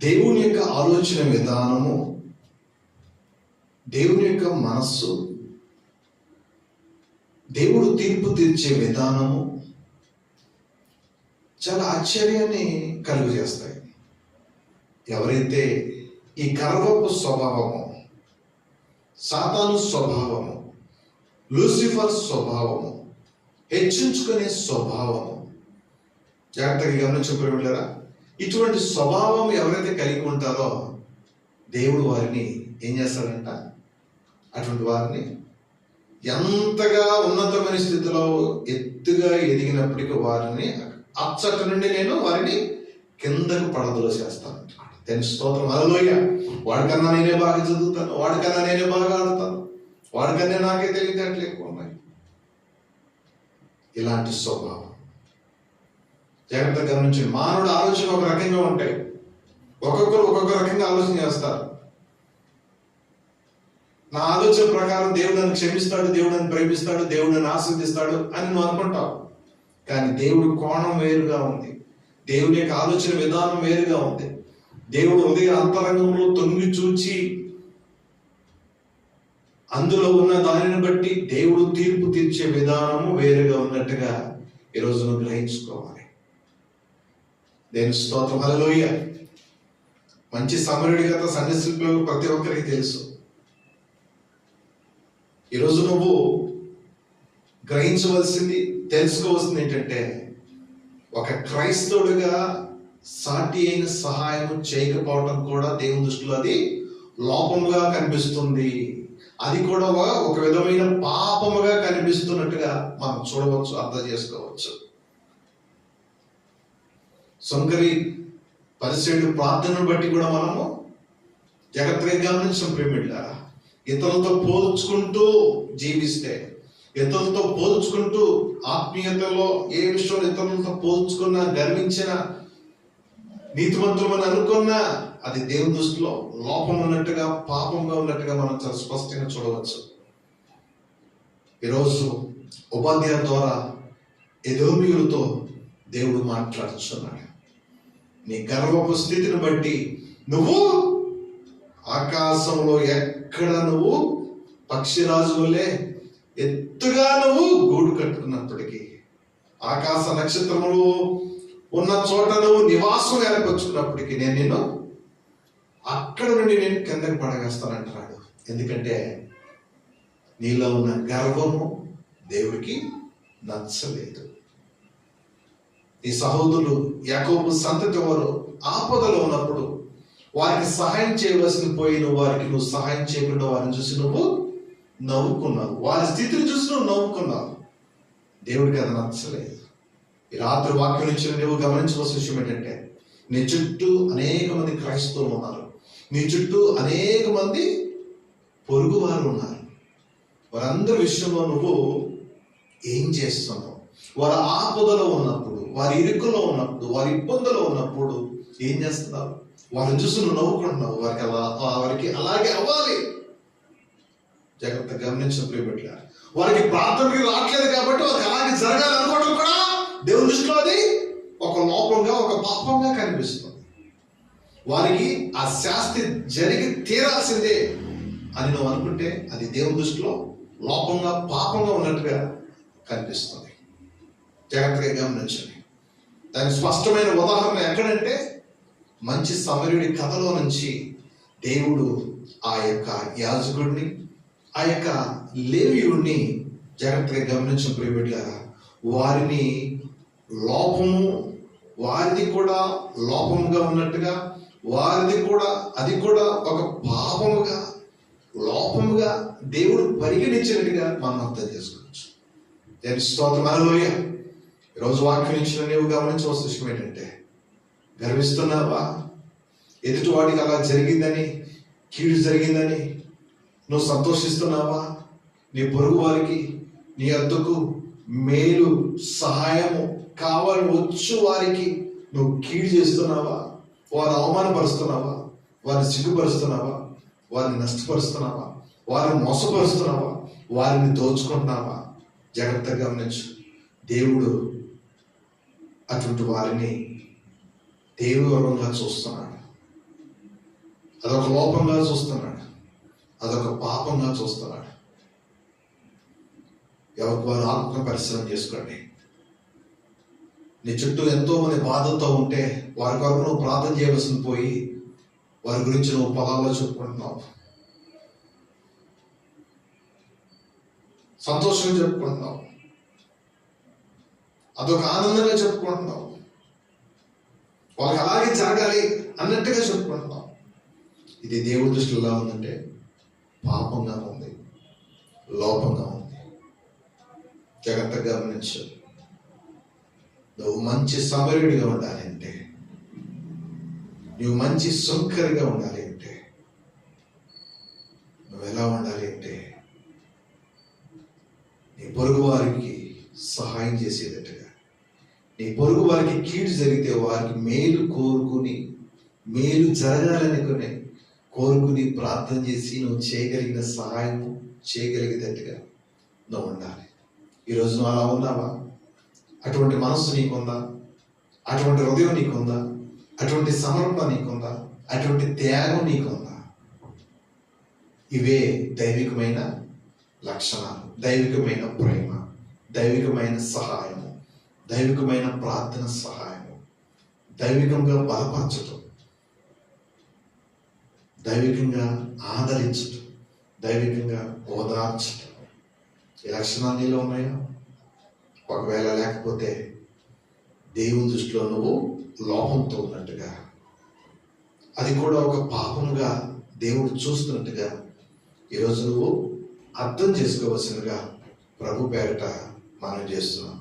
దేవుని యొక్క ఆలోచన విధానము, దేవుని యొక్క మనస్సు, దేవుడు తీర్పు తీర్చే విధానము చాలా ఆశ్చర్యాన్ని కలుగు చేస్తాయి. ఎవరైతే ఈ గర్వపు స్వభావము, సాతాను స్వభావము, లూసిఫర్ స్వభావము, హెచ్చించుకునే స్వభావము, జాగ్రత్తగా గమనించబడలేరా? ఇటువంటి స్వభావం ఎవరైతే కలిగి ఉంటారో దేవుడు వారిని ఏం చేస్తాడంట? అటువంటి వారిని ఎంతగా ఉన్నతమైన స్థితిలో ఎత్తుగా ఎదిగినప్పటికీ వారిని అచ్చట నుండి నేను వారిని కిందకు పడదోసేస్తాను. దాని స్తోత్రం. హల్లెలూయా. వాడికన్నా నేనే బాగా చదువుతాను, వాడికన్నా నేనే బాగా ఆడతాను, వాడికన్నా నాకే తెలివితేటలు ఎక్కువ ఉన్నాయి. ఇలాంటి స్వభావం జాగ్రత్తగా గమనించండి. మానవుడు ఆలోచన ఒక రకంగా ఉంటాయి. ఒక్కొక్కరు ఒక్కొక్క రకంగా ఆలోచన చేస్తారు. నా ఆలోచన ప్రకారం దేవుడు నన్ను క్షమిస్తాడు, దేవుడు నన్ను ప్రేమిస్తాడు, దేవుడు నన్ను ఆశీర్దిస్తాడు అని నువ్వు అనుకుంటావు. కానీ దేవుడు కోణం వేరుగా ఉంది. దేవుని యొక్క ఆలోచన విధానం వేరుగా ఉంది. దేవుడు హృదయ అంతరంగంలో తొంగి చూచి అందులో ఉన్న దానిని బట్టి దేవుడు తీర్పు తీర్చే విధానము వేరుగా ఉన్నట్టుగా ఈరోజు నువ్వు గ్రహించుకోవాలి. దేవుని స్తోత్రం. హల్లెలూయా. మంచి సమరుడి కథ సండే స్కూల్లో ప్రతి ఒక్కరికి తెలుసు. ఈరోజు నువ్వు గ్రహించవలసింది, తెలుసుకోవాల్సింది ఏంటంటే, ఒక క్రైస్తవుడిగా సాటి అయిన సహాయం చేయకపోవడం కూడా దేవుని దృష్టిలో అది లోపముగా కనిపిస్తుంది. అది కూడా ఒక విధమైన పాపముగా కనిపిస్తున్నట్టుగా మనం చూడవచ్చు, అర్థం చేసుకోవచ్చు. సొంకరి పరిశీలి ప్రార్థనను బట్టి కూడా మనము జాగ్రత్తగా గమనించడం ప్రేమిళ్ళారా. ఇతరులతో పోల్చుకుంటూ జీవిస్తే, ఇతరులతో పోల్చుకుంటూ ఆత్మీయతలో ఏ విషయంలో ఇతరులతో పోల్చుకున్నా, గర్వించిన, నీతివంతులని అనుకున్నా అది దేవుని దృష్టిలో లోపం ఉన్నట్టుగా, పాపంగా ఉన్నట్టుగా మనం చాలా స్పష్టంగా చూడవచ్చు. ఈరోజు ఉపాధ్యాయుల ద్వారా ఎదోమీయులతో దేవుడు మాట్లాడుతున్నాడు. నీ గర్వపు స్థితిని బట్టి నువ్వు ఆకాశంలో ఎక్కడ నువ్వు పక్షిరాజు వల్లే ఎత్తుగా నువ్వు గూడు కట్టుకున్నప్పటికీ, ఆకాశ నక్షత్రములు ఉన్న చోట నువ్వు నివాసం ఏర్పరచుకున్నప్పటికీ నేను నిన్ను అక్కడ నుండి నేను కిందకి పడవేస్తానంటున్నాడు. ఎందుకంటే నీలో ఉన్న గర్వము దేవుడికి నచ్చలేదు. ఈ సహోదరులు యాకోబు సంతతి వారు ఆపదలో ఉన్నప్పుడు వారికి సహాయం చేయవలసిన పోయి నువ్వు సహాయం చేయకుండా వారిని చూసి నువ్వు నవ్వుకున్నావు. వారి స్థితిని చూసి నువ్వు నవ్వుకున్నావు. దేవుడికి అది నచ్చలేదు. ఈ రాత్రి వాక్యం నుంచి నువ్వు గమనించవలసిన విషయం ఏంటంటే, నీ చుట్టూ అనేక మంది క్రైస్తవులు ఉన్నారు, నీ చుట్టూ అనేక మంది పొరుగు వారు ఉన్నారు. వారందరి విషయంలో నువ్వు ఏం చేస్తున్నావు? వారి ఆపదలో ఉన్నప్పుడు, వారి ఇరుకులో ఉన్నప్పుడు, వారి ఇబ్బందులో ఉన్నప్పుడు ఏం చేస్తున్నావు? వారిని చూసి నువ్వు నవ్వుకుంటున్నావు. వారికి అలాగే అవ్వాలి. జాగ్రత్త గమనించిన ప్రియబిడ్డలారా, వారికి ప్రార్థనకి రావట్లేదు కాబట్టి వారికి అలాగే జరగాలి అనుకోవడం కూడా దేవుని దృష్టిలో అది ఒక లోపంగా, ఒక పాపంగా కనిపిస్తుంది. వారికి ఆ శాస్తి జరిగి తీరాల్సిందే అని నువ్వు అనుకుంటే అది దేవుని దృష్టిలో లోపంగా, పాపంగా ఉన్నట్టుగా కనిపిస్తుంది. జాగ్రత్తగా గమనించండి. దానికి స్పష్టమైన ఉదాహరణ ఎక్కడంటే, మంచి సమరుడి కథలో నుంచి దేవుడు ఆ యొక్క యాజకుడిని, ఆ యొక్క లేవీయుడిని జాగ్రత్తగా గమనించిన ప్రియబిడ్డలారా, వారిని లోపము, వారిది కూడా లోపముగా ఉన్నట్టుగా, వారిది కూడా అది కూడా ఒక పాపముగా, లోపముగా దేవుడు పరిగణించినట్టుగా మనం అర్థం చేసుకోవచ్చు. దేవుని స్తోత్రం. హల్లెలూయా. ఈరోజు వాక్యం నుంచి నీవు గమనించవలసిన విషయం ఏంటంటే, గర్విస్తున్నావా? ఎదుటి వాడికి అలా జరిగిందని, కీడు జరిగిందని నువ్వు సంతోషిస్తున్నావా? నీ పొరుగు వారికి నీ వద్దకు మేలు, సహాయము కావాలి వచ్చు వారికి నువ్వు కీడు చేస్తున్నావా? వారిని అవమానపరుస్తున్నావా? వారిని సిగ్గుపరుస్తున్నావా? వారిని నష్టపరుస్తున్నావా? వారిని మోసపరుస్తున్నావా? వారిని దోచుకుంటున్నావా? జాగ్రత్తగా గమనించు. దేవుడు అటువంటి వారిని దేవుడుగా చూస్తున్నాడు. అదొక లోపంగా చూస్తున్నాడు, అదొక పాపంగా చూస్తున్నాడు. ఎవరికి వారు ఆత్మ పరిశ్రమ చేసుకోండి. నీ చుట్టూ ఎంతో మంది బాధతో ఉంటే వారి కొరకు నువ్వు ప్రార్థన చేయవలసింది పోయి వారి గురించి నువ్వు పొలాల్లో చెప్పుకుంటున్నావు, సంతోషంగా చెప్పుకుంటున్నావు, అదొక ఆనందంగా చెప్పుకుంటున్నావు, వాళ్ళకి అలాగే జరగాలి అన్నట్టుగా చెప్పుకుంటున్నావు. ఇది దేవుడి దృష్టిలో ఎలా ఉందంటే పాపంగా ఉంది, లోపంగా ఉంది. జాగ్రత్తగా గమనించు. నువ్వు మంచి సమరుడిగా ఉండాలి అంటే, నువ్వు మంచి సుంకరిగా ఉండాలి అంటే, నువ్వు ఎలా ఉండాలి అంటే నీ పొరుగు వారికి సహాయం చేసేటట్టుగా, నీ పొరుగు వారికి కీడు జరిగితే వారికి మేలు కోరుకుని, మేలు జరగాలనుకుని కోరుకుని ప్రార్థన చేసి నువ్వు చేయగలిగిన సహాయం చేయగలిగేటట్టుగా నువ్వు ఉండాలి. ఈరోజు నువ్వు అలా ఉన్నావా? అటువంటి మనస్సు నీకుందా? అటువంటి హృదయం నీకుందా? అటువంటి సమర్పణ నీకుందా? అటువంటి త్యాగం నీకుందా? ఇవే దైవికమైన లక్షణాలు, దైవికమైన ప్రేమ, దైవికమైన సహాయము, దైవికమైన ప్రార్థన సహాయము, దైవికంగా బలపరచటం, దైవికంగా ఆదరించటం, దైవికంగా ఓదార్చటం. ఈ లక్షణాలు నీలో ఉన్నాయా? ఒకవేళ లేకపోతే దేవుని దృష్టిలో నువ్వు లోపంతో ఉన్నట్టుగా, అది కూడా ఒక పాపముగా దేవుడు చూస్తున్నట్టుగా ఈరోజు నువ్వు అర్థం చేసుకోవలసినగా ప్రభు పేరిట మనం చేస్తున్నాం.